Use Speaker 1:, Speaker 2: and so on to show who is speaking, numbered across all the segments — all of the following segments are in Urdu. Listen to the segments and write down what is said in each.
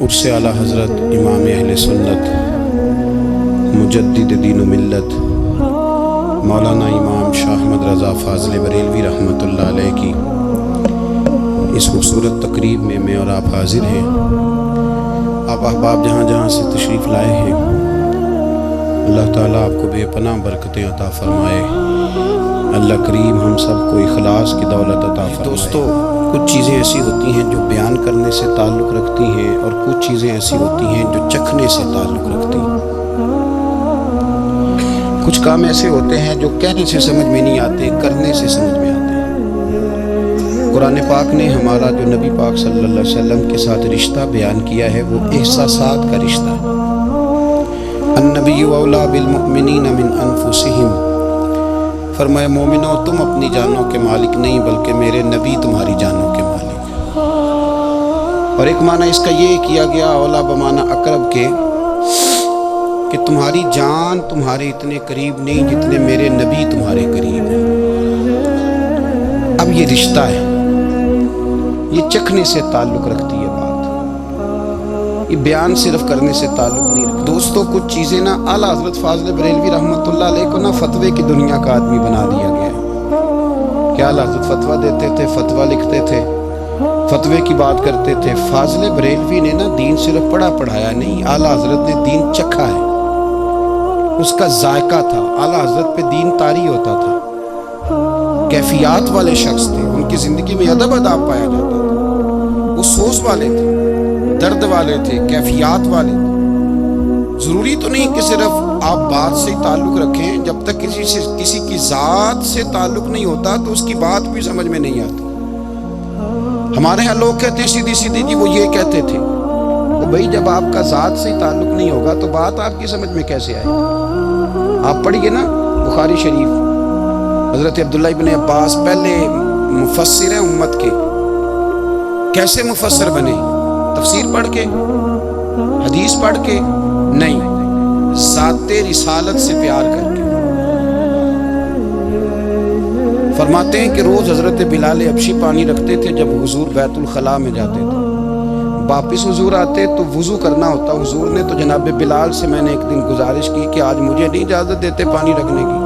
Speaker 1: عرس اعلیٰ حضرت امام اہل سنت مجدد دین و ملت مولانا امام شاہ احمد رضا فاضل بریلوی رحمۃ اللہ علیہ کی اس خوبصورت تقریب میں میں اور آپ حاضر ہیں۔ آپ احباب جہاں جہاں سے تشریف لائے ہیں، اللہ تعالیٰ آپ کو بے پناہ برکتیں عطا فرمائے۔ اللہ کریم ہم سب کو اخلاص کی دولت عطا فرمائے۔ دوستو، کچھ چیزیں ایسی ہوتی ہیں جو بیان کرنے سے تعلق رکھتی ہیں، اور کچھ چیزیں ایسی ہوتی ہیں جو چکھنے سے تعلق رکھتی ہیں۔ کچھ کام ایسے ہوتے ہیں جو کہنے سے سمجھ میں نہیں آتے، کرنے سے سمجھ میں آتے ہیں۔ قرآن پاک نے ہمارا جو نبی پاک صلی اللہ علیہ وسلم کے ساتھ رشتہ بیان کیا ہے، وہ احساسات کا رشتہ ہے۔ النبی اولیٰ بالمؤمنین من انفسہم، فرمایا مومنو تم اپنی جانوں کے مالک نہیں بلکہ میرے نبی تمہاری جانوں کے مالک ہیں۔ اور ایک معنی اس کا یہ کیا گیا اولیٰ بمعنی اقرب کے، کہ تمہاری جان تمہارے اتنے قریب نہیں جتنے میرے نبی تمہارے قریب ہیں۔ اب یہ رشتہ ہے، یہ چکھنے سے تعلق رکھتی ہے بات، یہ بیان صرف کرنے سے تعلق نہیں رکھتی۔ دوستو، کچھ چیزیں نا اعلیٰ حضرت فاضل بریلوی رحمۃ اللہ علیہ کو نا فتوے کی دنیا کا آدمی بنا دیا گیا ہے کہ اعلیٰ حضرت فتویٰ دیتے تھے، فتویٰ لکھتے تھے، فتوے کی بات کرتے تھے۔ فاضل بریلوی نے نا دین صرف پڑھا پڑھایا نہیں، اعلیٰ حضرت نے دین چکھا ہے، اس کا ذائقہ تھا۔ اعلیٰ حضرت پہ دین طاری ہوتا تھا، کیفیات والے شخص تھے، ان کی زندگی میں ادب اداب پایا جاتا تھا، وہ سوز والے تھے، درد والے تھے، کیفیات والے تھے۔ ضروری تو نہیں کہ صرف آپ بات سے تعلق رکھیں، جب تک کسی کی ذات سے تعلق نہیں ہوتا تو اس کی بات بھی سمجھ میں نہیں آتی۔ ہمارے ہاں لوگ کہتے ہیں سیدھی سیدھی جی، وہ یہ کہتے تھے۔ تو بھائی جب آپ کا ذات سے تعلق نہیں ہوگا تو بات آپ کی سمجھ میں کیسے آئے گی؟ آپ پڑھیے نا بخاری شریف، حضرت عبداللہ ابن عباس پہلے مفسر ہیں امت کے۔ کیسے مفسر بنے؟ تفسیر پڑھ کے؟ حدیث پڑھ کے؟ نہیں، ذات رسالت سے پیار کر کے۔ فرماتے ہیں کہ روز حضرت بلال حبشی پانی رکھتے تھے جب حضور بیت الخلاء میں جاتے تھے، واپس حضور آتے تو وضو کرنا ہوتا۔ حضور نے تو جناب بلال سے میں نے ایک دن گزارش کی کہ آج مجھے نہیں اجازت دیتے پانی رکھنے کی۔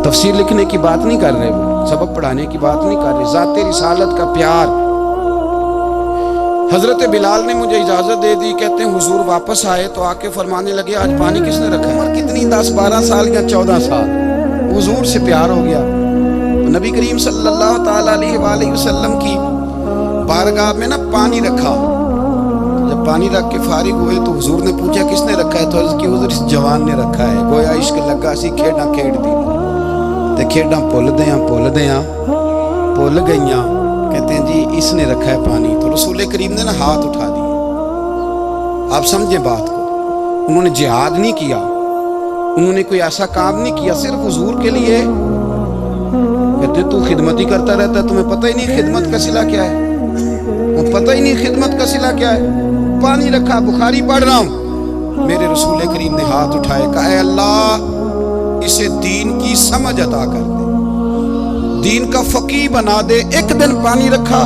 Speaker 1: تفسیر لکھنے کی بات نہیں کر رہے، وہ سبق پڑھانے کی بات نہیں کر رہے، ذات رسالت کا پیار۔ حضرت بلال نے مجھے اجازت دے دی، کہتے ہیں حضور واپس آئے تو آ کے فرمانے لگے آج پانی کس نے رکھا؟ عمر کتنی 10-12 سال یا 14 سال، حضور سے پیار ہو گیا۔ نبی کریم صلی اللہ تعالیٰ علیہ وآلہ وسلم کی بارگاہ میں نا پانی رکھا۔ جب پانی رکھ کے فارغ ہوئے تو حضور نے پوچھا کس نے رکھا ہے؟ تو عرض کی حضور اس جوان نے رکھا ہے۔ گویا عشق لگا سی کھیڈاں کھیڈ دی تے کھیڈاں بھول گئیاں، کہتے ہیں جی اس نے رکھا ہے پانی۔ تو رسول کریم نے نا ہاتھ اٹھا دیا۔ آپ سمجھیں بات کو، انہوں نے جہاد نہیں کیا، انہوں نے کوئی ایسا کام نہیں کیا، صرف حضور کے لیے۔ کہتے تو خدمت ہی کرتا رہتا ہے، تمہیں پتہ ہی نہیں خدمت کا صلہ کیا ہے، پتہ ہی نہیں خدمت کا صلہ کیا ہے۔ پانی رکھا، بخاری پڑھ رہا ہوں، میرے رسول کریم نے ہاتھ اٹھائے، کہا اے اللہ اسے دین کی سمجھ عطا کر دے، دین کا فقیہ بنا دے۔ ایک دن پانی رکھا،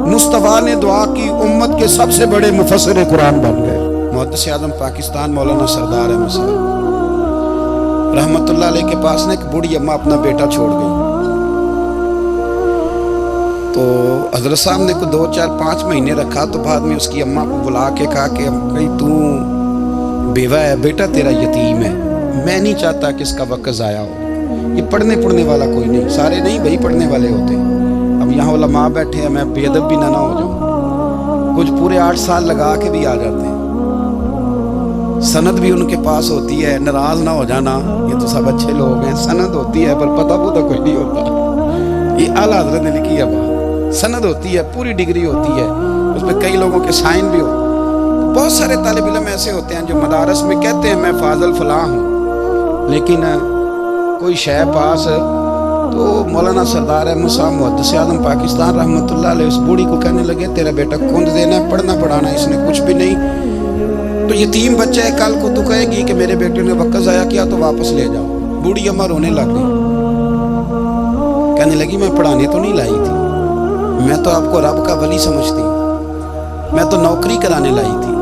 Speaker 1: مصطفیٰ نے دعا کی، امت کے سب سے بڑے مفسر قرآن بن گئے۔ محدث اعظم پاکستان مولانا سردار احمد صاحب رحمۃ اللہ علیہ کے پاس نے ایک بوڑھی اماں اپنا بیٹا چھوڑ گئی، تو حضرت صاحب نے کو 2 4 5 مہینے رکھا، تو بعد میں اس کی اماں کو بلا کے کہا کہ بھائی تو بیوہ ہے، بیٹا تیرا یتیم ہے، میں نہیں چاہتا کہ اس کا وقت ضائع ہو۔ یہ پڑھنے والا کوئی نہیں، سارے نہیں بھائی پڑھنے والے ہوتے۔ اب یہاں علماء بیٹھے ہیں، میں بے ادب بھی نہ ہو جاؤں، کچھ پورے 8 سال لگا کے بھی آ جاتے ہیں، سند بھی ان کے پاس ہوتی ہے، ناراض نہ ہو جانا، یہ تو سب اچھے لوگ ہیں، سند ہوتی ہے پر پتہ کوئی نہیں ہوتا۔ یہ اعلیٰ حضرت نے لکھی ہے بات، سند ہوتی ہے، پوری ڈگری ہوتی ہے، اس پہ کئی لوگوں کے سائن بھی ہوتے۔ بہت سارے طالب علم ایسے ہوتے ہیں جو مدارس میں کہتے ہیں میں فاضل فلاں ہوں، لیکن کوئی شے پاس تو مولانا سردار احمد صاحب محدث اعظم پاکستان رحمۃ اللہ علیہ اس بوڑھی کو کہنے لگے تیرا بیٹا کھند دینا ہے، پڑھنا پڑھانا اس نے کچھ بھی نہیں، تو یتیم بچہ ہے، کل کو تو کہے گی کہ میرے بیٹے نے وقت ضائع کیا تو واپس لے جاؤ۔ بوڑھی اماں رونے لگ گئی، کہنے لگی میں پڑھانے تو نہیں لائی تھی، میں تو آپ کو رب کا ولی سمجھتی ہوں، میں تو نوکری کرانے لائی تھی،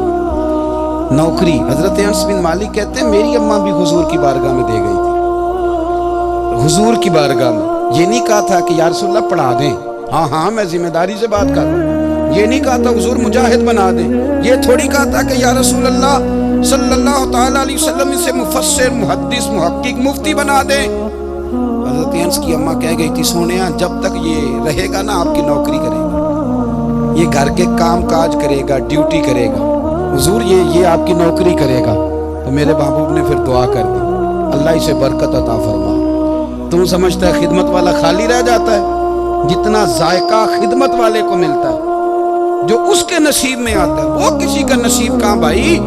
Speaker 1: نوکری۔ حضرت انس بن مالک کہتے ہیں میری اماں بھی حضور کی بارگاہ میں دے گئی تھی، حضور کی بارگاہ میں۔ یہ نہیں کہا تھا کہ یا رسول اللہ پڑھا دیں، ہاں ہاں میں ذمہ داری سے بات کر رہا ہوں۔ یہ نہیں کہا تھا حضور مجاہد بنا دیں، یہ تھوڑی کہا تھا کہ یا رسول اللہ صلی اللہ تعالیٰ علیہ وسلم اسے مفسر، محدث، محقق، مفتی بنا دیں۔ حضرت انس کی اماں کہہ گئی تھی سونیا جب تک یہ رہے گا نا آپ کی نوکری کرے گا، یہ گھر کے کام کاج کرے گا، ڈیوٹی کرے گا، حضور یہ آپ کی نوکری کرے گا۔ تو میرے محبوب نے پھر دعا کر دی، اللہ اسے برکت عطا فرما۔ تم سمجھتا ہے خدمت والا خالی رہ جاتا ہے؟ جتنا ذائقہ خدمت والے کو ملتا ہے، جو اس کے نصیب میں آتا ہے، وہ کسی کا نصیب کہاں بھائی۔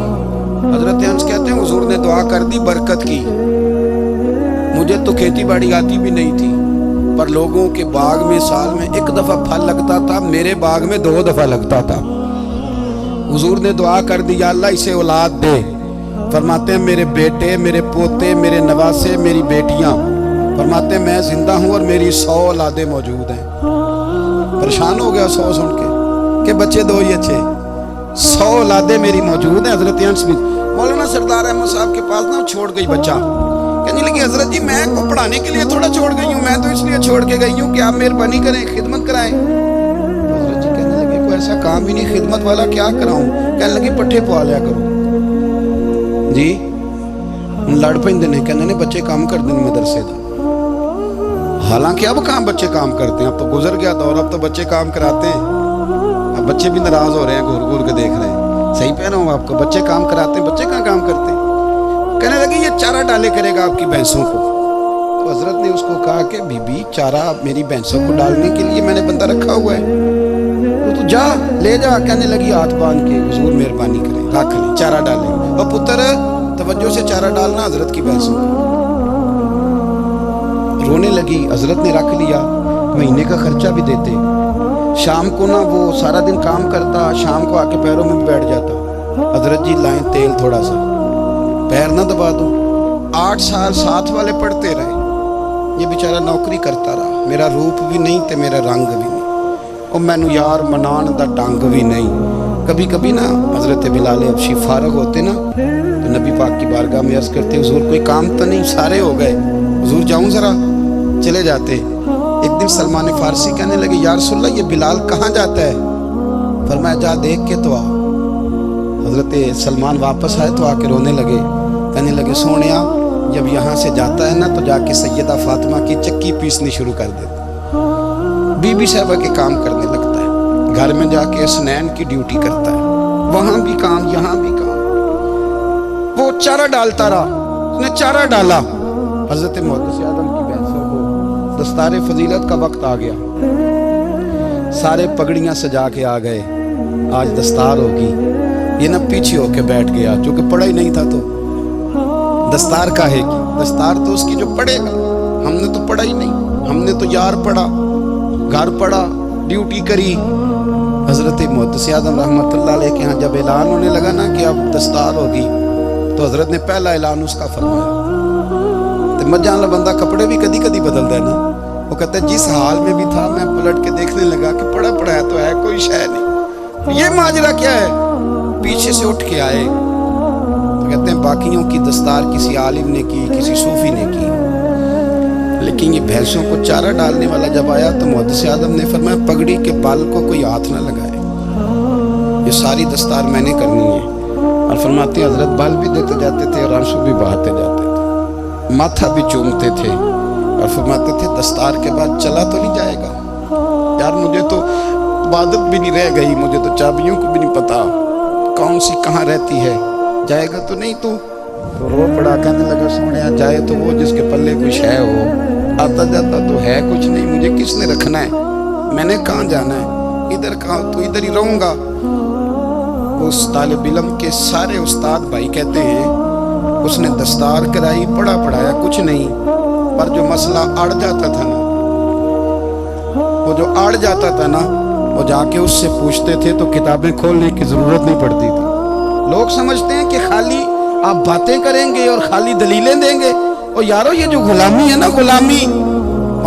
Speaker 1: حضرت انس کہتے ہیں حضور نے دعا کر دی، برکت کی۔ مجھے تو کھیتی باڑی آتی بھی نہیں تھی، پر لوگوں کے باغ میں سال میں ایک دفعہ پھل لگتا تھا، میرے باغ میں 2 دفعہ لگتا تھا۔ حضور نے دعا کر دی یا اللہ اسے اولاد دے۔ فرماتے ہیں میرے بیٹے، میرے پوتے، میرے نواسے، میری بیٹیاں، فرماتے ہیں میں زندہ ہوں اور میری 100 اولادیں موجود ہیں۔ پریشان ہو گیا 100 سن کے کہ بچے 2 ہی اچھے، 100 اولادیں میری موجود ہیں۔ حضرت انس بھی مولانا سردار احمد صاحب کے پاس نہ چھوڑ گئی بچہ، کہنے لگی حضرت جی میں کو پڑھانے کے لیے تھوڑا چھوڑ گئی ہوں، میں تو اس لیے چھوڑ کے گئی ہوں کہ آپ مہربانی کریں، خدمت کرائیں۔ حضرت جی کہنے لگے کوئی ایسا کام بھی نہیں، خدمت والا کیا کراؤں؟ کہنے لگی پٹھے پوا لیا کرو جی۔ لڑ پہندے نے کہنے بچے کام کر دیں مدرسے دا، حالانکہ اب کہاں بچے کام کرتے ہیں، اب تو گزر گیا دور، اب تو بچے کام کراتے ہیں۔ اب بچے بھی ناراض ہو رہے ہیں، گھور گھور کے دیکھ رہے ہیں، صحیح پہ رہا ہوں آپ کو، بچے کام کراتے ہیں، بچے کہاں کام کرتے ہیں؟ کہنے لگے یہ چارہ ڈالے کرے گا آپ کی بھینسوں کو۔ تو حضرت نے اس کو کہا کہ بی بی چارہ میری بھینسوں کو ڈالنے کے لیے میں نے بندہ رکھا ہوا ہے، تو جا لے جا۔ کہنے لگی ہاتھ باندھ کے حضور مہربانی کریں رکھ لیں، چارہ ڈالیں۔ اور پتر توجہ سے چارہ ڈالنا حضرت کی بھینسوں کو۔ رونے لگی، حضرت نے رکھ لیا، مہینے کا خرچہ بھی دیتے۔ شام کو نا وہ سارا دن کام کرتا، شام کو آ کے پیروں میں بھی بیٹھ جاتا، حضرت جی لائیں تیل تھوڑا سا، پیر نہ دبا دوں۔ 8 سال ساتھ والے پڑھتے رہے، یہ بیچارہ نوکری کرتا رہا، میرا روپ بھی نہیں تے میرا رنگ بھی نہیں، اور مینو یار منان دا ڈنگ بھی نہیں۔ کبھی کبھی نا حضرت بلال حبشی فارغ ہوتے نا تو نبی پاک کی بارگاہ میں عرض کرتے حضور کوئی کام تو نہیں، سارے ہو گئے، حضور جاؤں ذرا، چلے جاتے۔ ایک دن سلمان فارسی کہنے لگے یا رسول اللہ یہ بلال کہاں جاتا ہے؟ فرمایا جا دیکھ کے تو آ۔ حضرت سلمان واپس آئے تو آ کے رونے لگے، کہنے لگے سونیا جب یہاں سے جاتا ہے نا تو جا کے سیدہ فاطمہ کی چکی پیسنی شروع کر دیتا، بی بی صاحبہ کے کام کرنے لگتا ہے، گھر میں جا کے اسنین کی ڈیوٹی کرتا ہے، وہاں بھی کام یہاں بھی کام۔ وہ چارہ ڈالتا رہا، اس نے چارہ ڈالا۔ حضرت محدث اعظم کی بھینسوں کو دستار فضیلت کا وقت آ گیا، سارے پگڑیاں سجا کے آ گئے، آج دستار ہوگی۔ یہ نہ پیچھے ہو کے بیٹھ گیا، چونکہ پڑھا ہی نہیں تھا تو دستار کاہے کی، دستار تو اس کی جو پڑھے گا، ہم نے تو پڑھا ہی نہیں، ہم نے تو یار پڑھا، گھر پڑھا، ڈیوٹی کری۔ حضرت محدث اعظم رحمۃ اللہ علیہ کے ہاں جب اعلان ہونے لگا نا کہ اب دستار ہوگی تو حضرت نے پہلا اعلان اس کا فرمایا۔ تو مجھے والا بندہ کپڑے بھی کدی کدی بدل ہے نا، وہ کہتا ہے جس حال میں بھی تھا میں پلٹ کے دیکھنے لگا کہ پڑھا پڑھایا تو ہے، کوئی شے نہیں، یہ ماجرا کیا ہے؟ پیچھے سے اٹھ کے آئے تو کہتے ہیں باقیوں کی دستار کسی عالم نے کی، کسی صوفی نے کی، لیکن یہ بھینسوں کو چارہ ڈالنے والا جب آیا تو محدث اعظم نے فرمایا پگڑی کے بال کو کوئی ہاتھ نہ لگائے، یہ ساری دستار میں نے کرنی ہے۔ اور فرماتے ہیں حضرت بال بھی دیتے جاتے تھے اور آنسو بھی بہاتے جاتے تھے، ماتھا بھی چومتے تھے، اور فرماتے تھے دستار کے بعد چلا تو نہیں جائے گا یار، مجھے تو عبادت بھی نہیں رہ گئی، مجھے تو چابیوں کو بھی نہیں پتا کون سی کہاں رہتی ہے، جائے گا تو نہیں تو رو پڑا، کہنے لگا سونیا جائے تو وہ جس کے پلے کچھ ہے ہو، آتا جاتا تو ہے کچھ نہیں، مجھے کس نے رکھنا ہے، میں نے کہاں جانا ہے، ادھر کہاں تو ادھر ہی رہوں گا۔ اس طالب علم کے سارے استاد بھائی کہتے ہیں اس نے دستار کرائی، پڑھا پڑھایا کچھ نہیں، پر جو مسئلہ اڑ جاتا تھا نا، وہ جو اڑ جاتا تھا نا وہ جا کے اس سے پوچھتے تھے تو کتابیں کھولنے کی ضرورت نہیں پڑتی تھی۔ لوگ سمجھتے ہیں کہ خالی آپ باتیں کریں گے اور خالی دلیلیں دیں گے، اور یارو یہ جو غلامی ہے نا، غلامی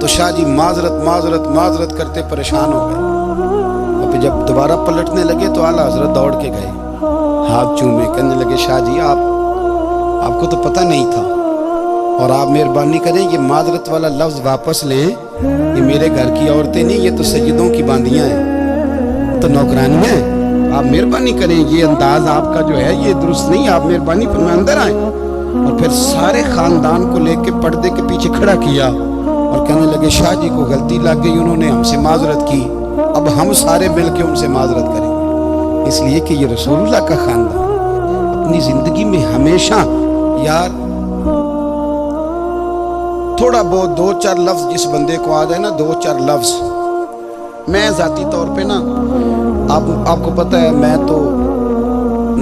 Speaker 1: تو شاہ جی معذرت معذرت معذرت کرتے پریشان ہو گئے، اور پھر جب دوبارہ پلٹنے لگے تو اعلیٰ حضرت دوڑ کے گئے، ہاتھ چومے، کہنے لگے شاہ جی آپ کو تو پتہ نہیں تھا، اور آپ مہربانی کریں یہ معذرت والا لفظ واپس لیں، یہ میرے گھر کی عورتیں نہیں، یہ تو سیدوں کی باندیاں ہیں، تو نوکرانیاں ہیں، آپ مہربانی کریں، یہ انداز آپ کا جو ہے یہ درست نہیں، آپ مہربانی فرمائیں اندر آئیں۔ اور پھر سارے خاندان کو لے کے پردے کے پیچھے کھڑا کیا اور کہنے لگے شاہ جی کو غلطی لگ گئی، انہوں نے ہم سے معذرت کی، اب ہم سارے مل کے ان سے معذرت کریں گے، اس لیے کہ یہ رسول اللہ کا خاندان۔ اپنی زندگی میں ہمیشہ یار تھوڑا بہت دو چار لفظ جس بندے کو آ جائے نا، دو چار لفظ، میں ذاتی طور پہ نا آپ کو پتہ ہے میں تو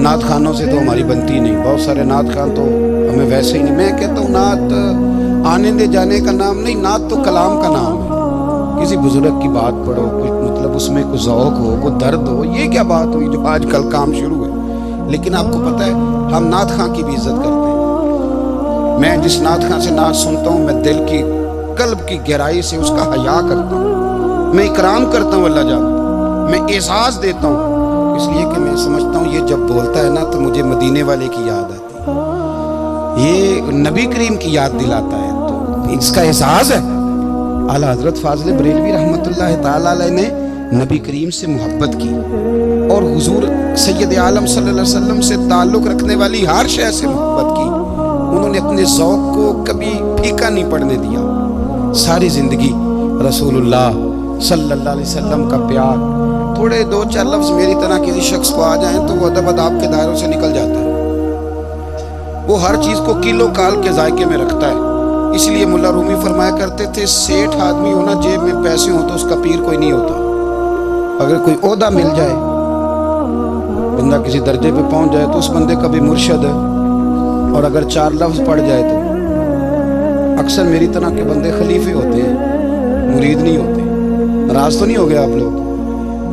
Speaker 1: نعت خانوں سے تو ہماری بنتی نہیں، بہت سارے نعت خان تو ہمیں ویسے ہی نہیں، میں کہتا ہوں نعت آنے دے جانے کا نام نہیں، نعت تو کلام کا نام ہے، کسی بزرگ کی بات پڑھو، کوئی مطلب اس میں کوئی ذوق ہو، کوئی درد ہو، یہ کیا بات ہوئی جو آج کل کام شروع ہے۔ لیکن آپ کو پتہ ہے ہم نعت خان کی بھی عزت کرتے ہیں، میں جس نعت خان سے نعت سنتا ہوں میں دل کی قلب کی گہرائی سے اس کا حیا کرتا ہوں، میں اکرام کرتا ہوں، اللہ جانتا، میں اعزاز دیتا ہوں، اس لیے کہ میں سمجھتا ہوں یہ جب بولتا ہے نا تو مجھے مدینے والے کی یاد آتی ہے، یہ نبی کریم کی یاد دلاتا ہے، تو اس کا احساس ہے۔ اعلیٰ حضرت فاضل بریلوی رحمۃ اللہ تعالیٰ علیہ نے نبی کریم سے محبت کی اور حضور سید عالم صلی اللہ علیہ وسلم سے تعلق رکھنے والی ہر شے سے محبت کی، انہوں نے اپنے ذوق کو کبھی پھیکا نہیں پڑنے دیا، ساری زندگی رسول اللہ صلی اللہ علیہ وسلم کا پیار۔ تھوڑے دو چار لفظ میری طرح کسی شخص کو آ جائیں تو وہ ادب آپ کے دائروں سے نکل جاتا ہے، وہ ہر چیز کو کلو کال کے ذائقے میں رکھتا ہے، اس لیے ملا رومی فرمایا کرتے تھے سیٹھ آدمی ہونا جیب میں پیسے ہوں تو اس کا پیر کوئی نہیں ہوتا، اگر کوئی عہدہ مل جائے، بندہ کسی درجے پہ پہنچ جائے تو اس بندے کا بھی مرشد ہے، اور اگر چار لفظ پڑھ جائے تو اکثر میری طرح کے بندے خلیفے ہوتے ہیں، مرید نہیں ہوتے، ناراض تو نہیں ہو گیا آپ لوگ،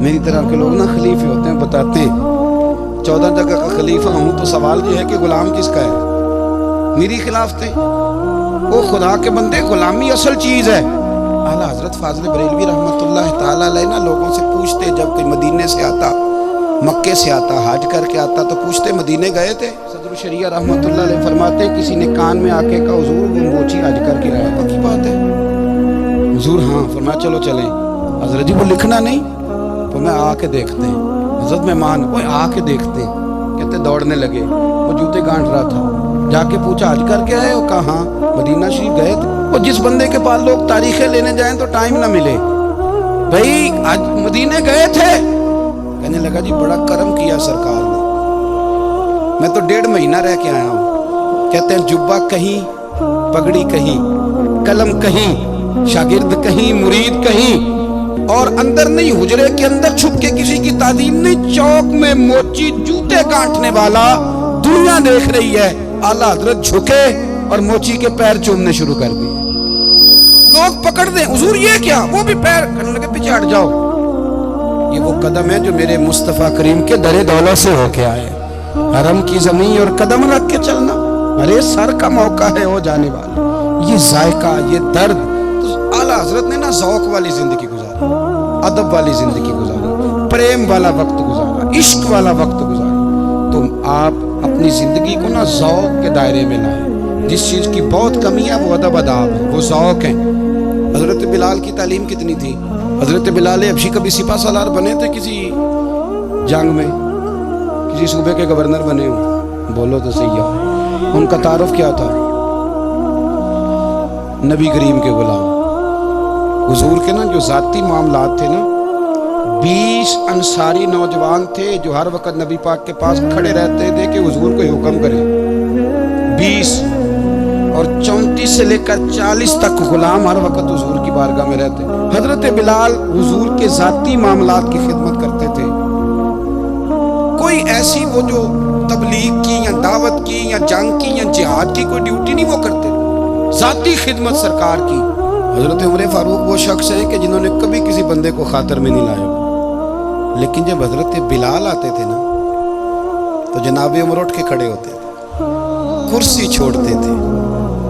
Speaker 1: میری طرح کے لوگ نا خلیفے ہوتے ہیں، بتاتے ہیں 14 جگہ کا خلیفہ ہوں تو سوال یہ ہے کہ غلام کس کا ہے، میری خلاف تھے وہ خدا کے بندے، غلامی اصل چیز ہے۔ اعلیٰ حضرت فاضل بریلوی رحمۃ اللہ تعالیٰ علیہ نا لوگوں سے پوچھتے، جب کوئی مدینے سے آتا، مکے سے آتا، حج کر کے آتا تو پوچھتے مدینے گئے تھے؟ صدر الشریعہ رحمۃ اللہ علیہ فرماتے ہیں کسی نے کان میں آ کے کہا حضور وہ موچی حج کر کے آیا، پکی بات ہے حضور؟ ہاں۔ فرمایا چلو چلیں۔ حضرت جی وہ لکھنا نہیں؟ تو میں آ کے دیکھتے ہیں۔ حضرت مہمان وہ آ کے دیکھتے ہیں، کہتے دوڑنے لگے، وہ جوتے گانٹ رہا تھا، جا کے پوچھا حج کر کے آئے؟ وہ کہا ہاں، مدینہ شریف گئے تھے۔ اور جس بندے کے پاس لوگ تاریخیں لینے جائیں تو ٹائم نہ ملے، بھائی آج مدینے گئے تھے؟ کہنے لگا جی بڑا کرم کیا سرکار نے، میں تو 1.5 مہینہ رہ کے آیا ہوں۔ کہتے ہیں جبہ کہیں، پگڑی کہیں، قلم کہیں، شاگرد کہیں، مرید کہیں، اور اندر نہیں، حجرے کے اندر چھپ کے کسی کی تعظیم نہیں، چوک میں موچی جوتے گانٹنے والا دنیا دیکھ رہی ہے، اعلیٰ حضرت جھکے اور موچی کے پیر چومنے شروع کر دیے، لوگ پکڑ دیں حضور یہ کیا؟ وہ بھی پیر کرنے لگے پیچھے ہٹ جاؤ، یہ وہ قدم ہے جو میرے مصطفیٰ کریم کے در دولت سے ہو کے آئے، حرم کی زمین اور قدم رکھ کے چلنا، ارے سر کا موقع ہے ہو جانے والا، یہ ذائقہ، یہ درد۔ تو اعلیٰ حضرت نے نا ذوق والی زندگی گزاری، ادب والی زندگی گزاری، پریم والا وقت گزارا، عشق والا وقت گزارا۔ تو آپ اپنی زندگی کو نا ذوق کے دائرے میں لائیں، جس چیز کی بہت کمی ہے وہ ادب اداب ہے، وہ ذوق ہے۔ حضرت بلال کی تعلیم کتنی تھی؟ حضرت بلال حبشی کبھی سپاہ سالار بنے تھے کسی جنگ میں؟ کسی صوبے کے گورنر بنے ہوں؟ بولو تو صحیح ہے۔ ان کا تعارف کیا تھا؟ نبی کریم کے غلام، حضور کے نا جو ذاتی معاملات تھے نا، 20 انصاری نوجوان تھے جو ہر وقت نبی پاک کے پاس کھڑے رہتے تھے کہ حضور کو حکم کریں، 20 اور 34 سے لے کر 40 تک غلام ہر وقت حضور کی بارگاہ میں رہتے۔ حضرت بلال حضور کے ذاتی معاملات کی خدمت کرتے تھے، کوئی ایسی وہ جو تبلیغ کی یا دعوت کی یا جنگ کی یا جہاد کی کوئی ڈیوٹی نہیں وہ کرتے، ذاتی خدمت سرکار کی۔ حضرت عمر فاروق وہ شخص ہیں کہ جنہوں نے کبھی کسی بندے کو خاطر میں نہیں لایا، لیکن جب حضرت بلال آتے تھے نا تو جناب عمر اٹھ کے کھڑے ہوتے تھے، کرسی چھوڑتے تھے،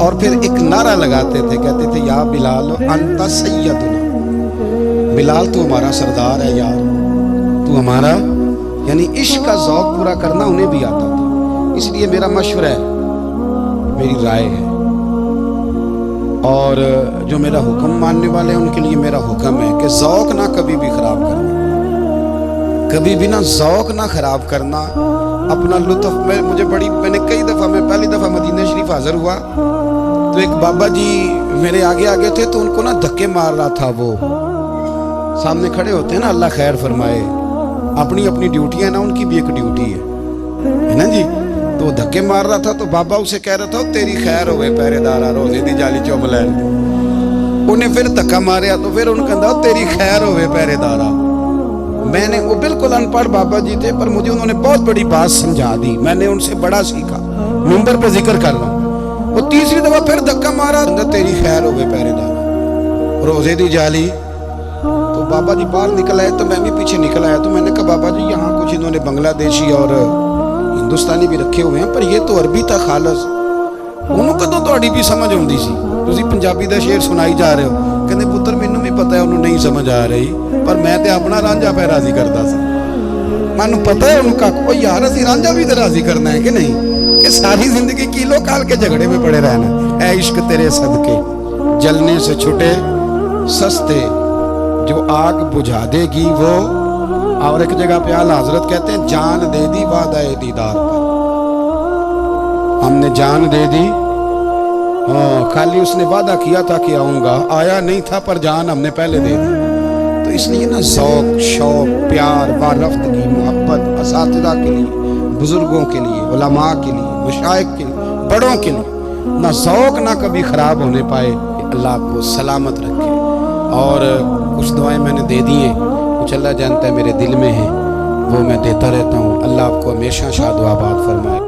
Speaker 1: اور پھر ایک نعرہ لگاتے تھے, کہتے تھے یا بلال انت سیدنا, بلال تو ہمارا سردار ہے یار, تو ہمارا, یعنی عشق کا ذوق پورا کرنا انہیں بھی آتا تھا. اس لیے میرا مشورہ ہے, میری رائے ہے, اور جو میرا حکم ماننے والے ہیں ان کے لیے میرا حکم ہے کہ ذوق نہ کبھی بھی خراب کرنا, کبھی بھی نہ ذوق نہ خراب کرنا, اپنا لطف. میں نے کئی دفعہ, میں پہلی دفعہ مدینہ شریف حاضر ہوا تو ایک بابا جی میرے آگے آگے تھے, تو ان کو نا دھکے مار رہا تھا. وہ سامنے کھڑے ہوتے ہیں نا, اللہ خیر فرمائے, اپنی اپنی ڈیوٹی ہے نا, ان کی بھی ایک ڈیوٹی ہے نا جی. تو دھکے مار رہا تھا, تو بابا اسے کہہ رہا تھا تیری خیر ہوئے پہرے دارا روزے دی جالی چوم لین. انہیں پھر دھکا ماریا تو پھر ان کہا تیری خیر ہوئے پہرے دارا. میں نے, وہ بالکل ان پڑھ بابا جی تھے, پر مجھے انہوں نے بہت بڑی بات سمجھا دی, میں نے ان سے بڑا سیکھا. منبر پہ ذکر کر رہا ہوں, وہ تیسری دفعہ پھر دھکا مارا, تیری خیر ہوئے پہرے دارا روزے دی جالی. تو بابا جی باہر نکل آئے, تو میں بھی پیچھے نکل آیا. تو میں نے کہا بابا جی یہاں کچھ انہوں نے بنگلہ دیشی اور ہندوستانی بھی رکھے ہوئے ہیں, پر یہ تو عربی تھا خالص, انہوں کدوں تہاڈی بھی سمجھ آتی سی, تسی پنجابی دا شعر سنائی جا رہے ہو. کہندے پتر مینوں بھی پتہ ہے انہوں نہیں سمجھ آ رہی, پر میں تے اپنا رانجھا پہ راضی کرتا سا. مینوں پتہ ہے ان کا کوئی یار اسی رانجھا بھی تے راضی کرنا ہے کہ نہیں, کہ ساری زندگی کیلو کال کے جھگڑے میں پڑے رہنا. اے عشق تیرے صدقے جلنے سے چھٹے سستے, جو آگ بجھا دے گی وہ. اور ایک جگہ پہ اعلیٰ حضرت کہتے ہیں جان دے دی وعدہ دیدار پر, ہم نے جان دے دی. خالی اس نے وعدہ کیا تھا کہ آؤں گا, آیا نہیں تھا, پر جان ہم نے پہلے دے دی. تو اس لیے نا ذوق, شوق, پیار, وارفتگی, محبت اساتذہ کے لیے, بزرگوں کے لیے, علماء کے لیے, مشائخ کے لیے, بڑوں کے لیے نہ ذوق نہ کبھی خراب ہونے پائے. اللہ آپ کو سلامت رکھے. اور کچھ دعائیں میں نے دے دی ہیں, کچھ اللہ جانتا ہے میرے دل میں ہیں, وہ میں دیتا رہتا ہوں. اللہ آپ کو ہمیشہ شاد و آباد فرمائے.